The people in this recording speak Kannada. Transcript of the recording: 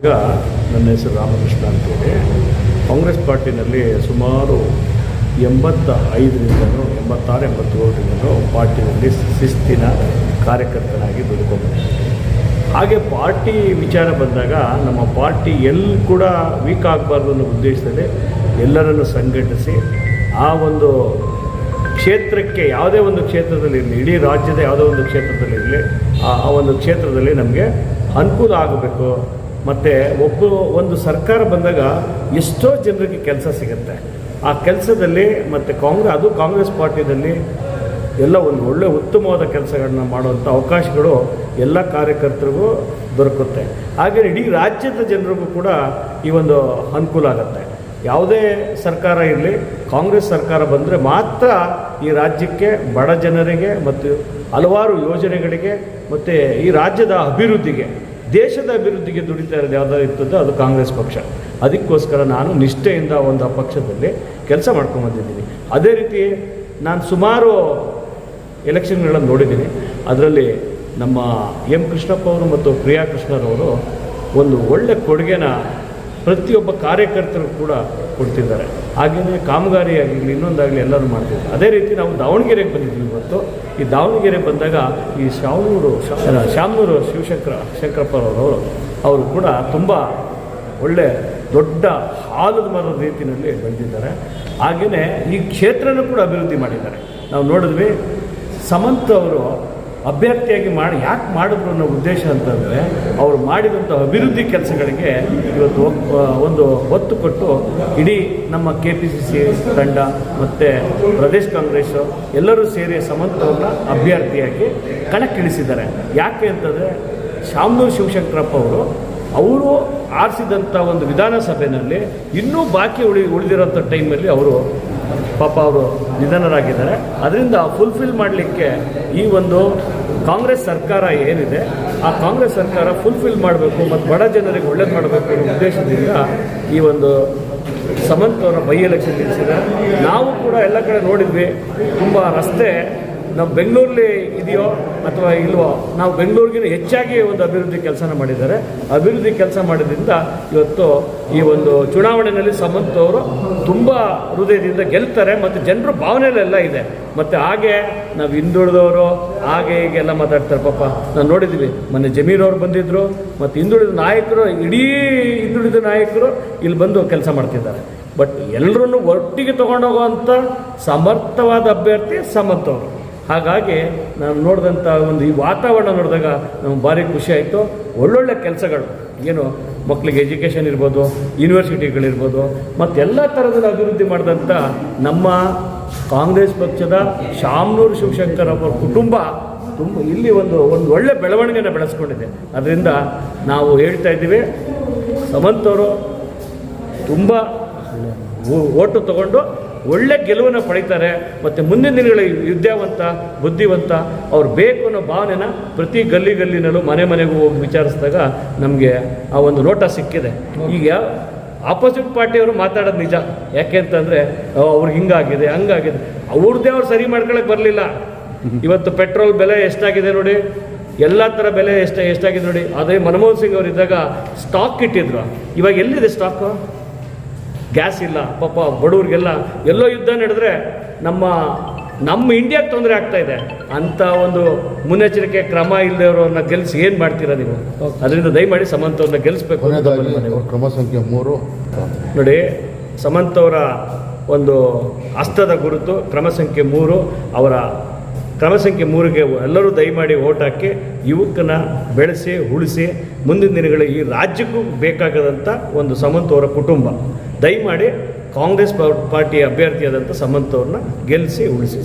ಈಗ ನನ್ನ ಹೆಸರು ರಾಮಕೃಷ್ಣ ಅಂತೇಳಿ ಕಾಂಗ್ರೆಸ್ ಪಾರ್ಟಿನಲ್ಲಿ ಸುಮಾರು 85ರಿಂದನೂ 86-87ರಿಂದನೂ ಪಾರ್ಟಿನಲ್ಲಿ ಶಿಸ್ತಿನ ಕಾರ್ಯಕರ್ತನಾಗಿ ದುಡ್ಕೊಂಡ್ಬಂದಿದ್ದೀನಿ. ಹಾಗೆ ಪಾರ್ಟಿ ವಿಚಾರ ಬಂದಾಗ ನಮ್ಮ ಪಾರ್ಟಿ ಎಲ್ಲಿ ಕೂಡ ವೀಕ್ ಆಗಬಾರ್ದು ಅನ್ನೋ ಉದ್ದೇಶದಲ್ಲಿ ಎಲ್ಲರನ್ನು ಸಂಘಟಿಸಿ ಆ ಒಂದು ಕ್ಷೇತ್ರಕ್ಕೆ ಯಾವುದೇ ಒಂದು ಕ್ಷೇತ್ರದಲ್ಲಿ ಇರಲಿ, ಇಡೀ ರಾಜ್ಯದ ಯಾವುದೋ ಒಂದು ಕ್ಷೇತ್ರದಲ್ಲಿರಲಿ, ಆ ಒಂದು ಕ್ಷೇತ್ರದಲ್ಲಿ ನಮಗೆ ಅನುಕೂಲ ಆಗಬೇಕು. ಮತ್ತು ಒಂದು ಸರ್ಕಾರ ಬಂದಾಗ ಎಷ್ಟೋ ಜನರಿಗೆ ಕೆಲಸ ಸಿಗುತ್ತೆ. ಆ ಕೆಲಸದಲ್ಲಿ ಮತ್ತು ಕಾಂಗ್ರೆಸ್ ಪಾರ್ಟಿಯಲ್ಲಿ ಎಲ್ಲ ಒಂದು ಒಳ್ಳೆ ಉತ್ತಮವಾದ ಕೆಲಸಗಳನ್ನ ಮಾಡುವಂಥ ಅವಕಾಶಗಳು ಎಲ್ಲ ಕಾರ್ಯಕರ್ತರಿಗೂ ದೊರಕುತ್ತೆ. ಹಾಗೆ ಇಡೀ ರಾಜ್ಯದ ಜನರಿಗೂ ಕೂಡ ಈ ಒಂದು ಅನುಕೂಲ ಆಗುತ್ತೆ. ಯಾವುದೇ ಸರ್ಕಾರ ಇರಲಿ, ಕಾಂಗ್ರೆಸ್ ಸರ್ಕಾರ ಬಂದರೆ ಮಾತ್ರ ಈ ರಾಜ್ಯಕ್ಕೆ, ಬಡ ಜನರಿಗೆ ಮತ್ತು ಹಲವಾರು ಯೋಜನೆಗಳಿಗೆ ಮತ್ತು ಈ ರಾಜ್ಯದ ಅಭಿವೃದ್ಧಿಗೆ, ದೇಶದ ಅಭಿವೃದ್ಧಿಗೆ ದುಡಿತಾ ಇರೋದು ಯಾವುದಾದ್ರು ಇರ್ತದೋ ಅದು ಕಾಂಗ್ರೆಸ್ ಪಕ್ಷ. ಅದಕ್ಕೋಸ್ಕರ ನಾನು ನಿಷ್ಠೆಯಿಂದ ಒಂದು ಪಕ್ಷದಲ್ಲಿ ಕೆಲಸ ಮಾಡ್ಕೊಂಡ್ಬಂದಿದ್ದೀನಿ. ಅದೇ ರೀತಿ ನಾನು ಸುಮಾರು ಎಲೆಕ್ಷನ್ಗಳನ್ನು ನೋಡಿದ್ದೀನಿ. ಅದರಲ್ಲಿ ನಮ್ಮ ಎಂ ಕೃಷ್ಣಪ್ಪ ಅವರು ಮತ್ತು ಪ್ರಿಯಾ ಕೃಷ್ಣರವರು ಒಂದು ಒಳ್ಳೆ ಕೊಡುಗೆನ ಪ್ರತಿಯೊಬ್ಬ ಕಾರ್ಯಕರ್ತರು ಕೂಡ ಕೊಡ್ತಿದ್ದಾರೆ. ಹಾಗೆಯೇ ಕಾಮಗಾರಿ ಆಗಲಿ, ಇನ್ನೊಂದಾಗಲಿ ಎಲ್ಲರೂ ಮಾಡ್ತಿದ್ದಾರೆ. ಅದೇ ರೀತಿ ನಾವು ದಾವಣಗೆರೆಗೆ ಬಂದಿದ್ವಿ ಇವತ್ತು. ಈ ದಾವಣಗೆರೆ ಬಂದಾಗ ಈ ಶಾಮನೂರು ಶಿವಶಂಕರಪ್ಪರವರು ಅವರು ಕೂಡ ತುಂಬ ಒಳ್ಳೆ ದೊಡ್ಡ ಆಲದ ಮರದ ರೀತಿಯಲ್ಲಿ ಬೆಳೆದಿದ್ದಾರೆ. ಹಾಗೆಯೇ ಈ ಕ್ಷೇತ್ರನೂ ಕೂಡ ಅಭಿವೃದ್ಧಿ ಮಾಡಿದ್ದಾರೆ. ನಾವು ನೋಡಿದ್ವಿ, ಸಮಂತ್ ಅವರು ಅಭ್ಯರ್ಥಿಯಾಗಿ ಯಾಕೆ ಮಾಡಿದ್ರು ಅನ್ನೋ ಉದ್ದೇಶ ಅಂತಂದರೆ, ಅವರು ಮಾಡಿದಂಥ ಅಭಿವೃದ್ಧಿ ಕೆಲಸಗಳಿಗೆ ಇವತ್ತು ಒಂದು ಒತ್ತು ಕೊಟ್ಟು ಇಡೀ ನಮ್ಮ KPCC ತಂಡ ಮತ್ತು ಪ್ರದೇಶ್ ಕಾಂಗ್ರೆಸ್ಸು ಎಲ್ಲರೂ ಸೇರಿ ಸಮಂತ್ ಅವ್ರನ್ನ ಅಭ್ಯರ್ಥಿಯಾಗಿ ಕಣಕ್ಕಿಳಿಸಿದ್ದಾರೆ. ಯಾಕೆ ಅಂತಂದರೆ, ಶಾಮನೂರು ಶಿವಶಂಕರಪ್ಪ ಅವರು ಆರಿಸಿದಂಥ ಒಂದು ವಿಧಾನಸಭೆಯಲ್ಲಿ ಇನ್ನೂ ಬಾಕಿ ಉಳಿದಿರೋಂಥ ಟೈಮಲ್ಲಿ ಅವರು ನಿಧನರಾಗಿದ್ದಾರೆ. ಅದರಿಂದ ಫುಲ್ಫಿಲ್ ಮಾಡಲಿಕ್ಕೆ ಈ ಒಂದು ಕಾಂಗ್ರೆಸ್ ಸರ್ಕಾರ ಏನಿದೆ, ಆ ಕಾಂಗ್ರೆಸ್ ಸರ್ಕಾರ ಫುಲ್ಫಿಲ್ ಮಾಡಬೇಕು ಮತ್ತು ಬಡ ಜನರಿಗೆ ಒಳ್ಳೇದು ಮಾಡಬೇಕು ಅನ್ನೋ ಉದ್ದೇಶದಿಂದ ಈ ಒಂದು ಸಮಂತ್ ಅವರ ಬೈ ಎಲೆಕ್ಷನ್ ನಿಲ್ಲಿಸಿದ್ದಾರೆ. ನಾವು ಕೂಡ ಎಲ್ಲ ಕಡೆ ನೋಡಿದ್ವಿ, ತುಂಬ ರಸ್ತೆ ನಮ್ಮ ಬೆಂಗಳೂರಲ್ಲಿ ಇದೆಯೋ ಅಥವಾ ಇಲ್ವೋ, ನಾವು ಬೆಂಗಳೂರಿಗಿಂತ ಹೆಚ್ಚಾಗಿ ಒಂದು ಅಭಿವೃದ್ಧಿ ಕೆಲಸನ ಮಾಡಿದ್ದಾರೆ. ಅಭಿವೃದ್ಧಿ ಕೆಲಸ ಮಾಡಿದ್ರಿಂದ ಇವತ್ತು ಈ ಒಂದು ಚುನಾವಣೆಯಲ್ಲಿ ಸಮಂತ್ ಅವರು ತುಂಬ ಹೃದಯದಿಂದ ಗೆಲ್ತಾರೆ ಮತ್ತು ಜನರ ಭಾವನೆಯಲ್ಲೆಲ್ಲ ಇದೆ. ಮತ್ತು ಹಾಗೆ ನಾವು ಹಿಂದುಳಿದವರು ಹಾಗೆ ಹೀಗೆಲ್ಲ ಮಾತಾಡ್ತಾರೆ. ಪಾಪ ನಾವು ನೋಡಿದ್ವಿ, ಮೊನ್ನೆ ಜಮೀರವ್ರು ಬಂದಿದ್ದರು ಮತ್ತು ಹಿಂದುಳಿದ ನಾಯಕರು, ಇಡೀ ಹಿಂದುಳಿದ ನಾಯಕರು ಇಲ್ಲಿ ಬಂದು ಕೆಲಸ ಮಾಡ್ತಿದ್ದಾರೆ. ಬಟ್ ಎಲ್ಲರನ್ನೂ ಒಟ್ಟಿಗೆ ತೊಗೊಂಡೋಗುವಂಥ ಸಮರ್ಥವಾದ ಅಭ್ಯರ್ಥಿ ಸಮಂತ್ ಅವರು. ಹಾಗಾಗಿ ನಾನು ನೋಡಿದಂಥ ಒಂದು ಈ ವಾತಾವರಣ ನೋಡಿದಾಗ ನಮ್ಗೆ ಭಾರಿ ಖುಷಿ ಆಯಿತು. ಒಳ್ಳೊಳ್ಳೆ ಕೆಲಸಗಳು, ಏನು ಮಕ್ಕಳಿಗೆ ಎಜುಕೇಷನ್ ಇರ್ಬೋದು, ಯೂನಿವರ್ಸಿಟಿಗಳಿರ್ಬೋದು, ಮತ್ತು ಎಲ್ಲ ಥರದಲ್ಲಿ ಅಭಿವೃದ್ಧಿ ಮಾಡಿದಂಥ ನಮ್ಮ ಕಾಂಗ್ರೆಸ್ ಪಕ್ಷದ ಶಾಮನೂರು ಶಿವಶಂಕರಪ್ಪ ಕುಟುಂಬ ಇಲ್ಲಿ ಒಂದು ಒಳ್ಳೆ ಬೆಳವಣಿಗೆನ ಬೆಳೆಸ್ಕೊಂಡಿದೆ. ಅದರಿಂದ ನಾವು ಹೇಳ್ತಾ ಇದ್ದೀವಿ, ಸಮಂತ್ ಅವರು ತುಂಬ ಓಟು ತಗೊಂಡು ಒಳ್ಳೆ ಗೆಲುವನ್ನು ಪಡೀತಾರೆ. ಮತ್ತು ಮುಂದಿನ ದಿನಗಳಲ್ಲಿ ವಿದ್ಯಾವಂತ, ಬುದ್ಧಿವಂತ ಅವ್ರು ಬೇಕು ಅನ್ನೋ ಭಾವನೆನ ಪ್ರತಿ ಗಲ್ಲಿನಲ್ಲೂ ಮನೆಗೂ ಹೋಗಿ ವಿಚಾರಿಸಿದಾಗ ನಮಗೆ ಆ ಒಂದು ನೋಟ ಸಿಕ್ಕಿದೆ. ಈಗ ಆಪೋಸಿಟ್ ಪಾರ್ಟಿಯವರು ಮಾತಾಡೋದು ನಿಜ. ಯಾಕೆ ಅಂತಂದರೆ, ಅವ್ರಿಗೆ ಹಿಂಗಾಗಿದೆ ಹಂಗಾಗಿದೆ, ಅವ್ರದ್ದೇ ಅವ್ರು ಸರಿ ಮಾಡ್ಕೊಳಕ್ಕೆ ಬರಲಿಲ್ಲ. ಇವತ್ತು ಪೆಟ್ರೋಲ್ ಬೆಲೆ ಎಷ್ಟಾಗಿದೆ ನೋಡಿ, ಎಲ್ಲ ಥರ ಬೆಲೆ ಎಷ್ಟಾಗಿದೆ ನೋಡಿ. ಅದೇ ಮನಮೋಹನ್ ಸಿಂಗ್ ಅವರು ಇದ್ದಾಗ ಸ್ಟಾಕ್ ಇಟ್ಟಿದ್ರು. ಇವಾಗ ಎಲ್ಲಿದೆ ಸ್ಟಾಕು? ಗ್ಯಾಸ್ ಇಲ್ಲ. ಪಾಪ ಬಡವ್ರಿಗೆಲ್ಲ ಎಲ್ಲೋ ಯುದ್ಧ ನಡೆದ್ರೆ ನಮ್ಮ ಇಂಡಿಯಾಗೆ ತೊಂದರೆ ಆಗ್ತಾ ಇದೆ. ಅಂಥ ಒಂದು ಮುನ್ನೆಚ್ಚರಿಕೆ ಕ್ರಮ ಇಲ್ಲದವ್ರನ್ನ ಗೆಲ್ಲಿಸಿ ಏನು ಮಾಡ್ತೀರಾ ನೀವು? ಅದರಿಂದ ದಯಮಾಡಿ ಸಮಂತ್ ಅವ್ರನ್ನ ಗೆಲ್ಲಿಸ್ಬೇಕು. ಕ್ರಮ ಸಂಖ್ಯೆ 3 ನೋಡಿ, ಸಮಂತ್ ಅವರ ಒಂದು ಹಸ್ತದ ಗುರುತು ಕ್ರಮ ಸಂಖ್ಯೆ 3. ಅವರ ಕ್ರಮ ಸಂಖ್ಯೆ 3ಗೆ ಎಲ್ಲರೂ ದಯಮಾಡಿ ಓಟ್ ಹಾಕಿ ಯುವಕನ ಬೆಳೆಸಿ ಉಳಿಸಿ ಮುಂದಿನ ದಿನಗಳಲ್ಲಿ ಈ ರಾಜ್ಯಕ್ಕೂ ಬೇಕಾಗದಂಥ ಒಂದು ಸಮಂತ್ ಅವರ ಕುಟುಂಬ ದಯಮಾಡಿ ಕಾಂಗ್ರೆಸ್ ಪಾರ್ಟಿಯ ಅಭ್ಯರ್ಥಿಯಾದಂಥ ಸಮಂತ್ ಅವ್ರನ್ನ ಗೆಲ್ಲಿಸಿ ಉಳಿಸಿ.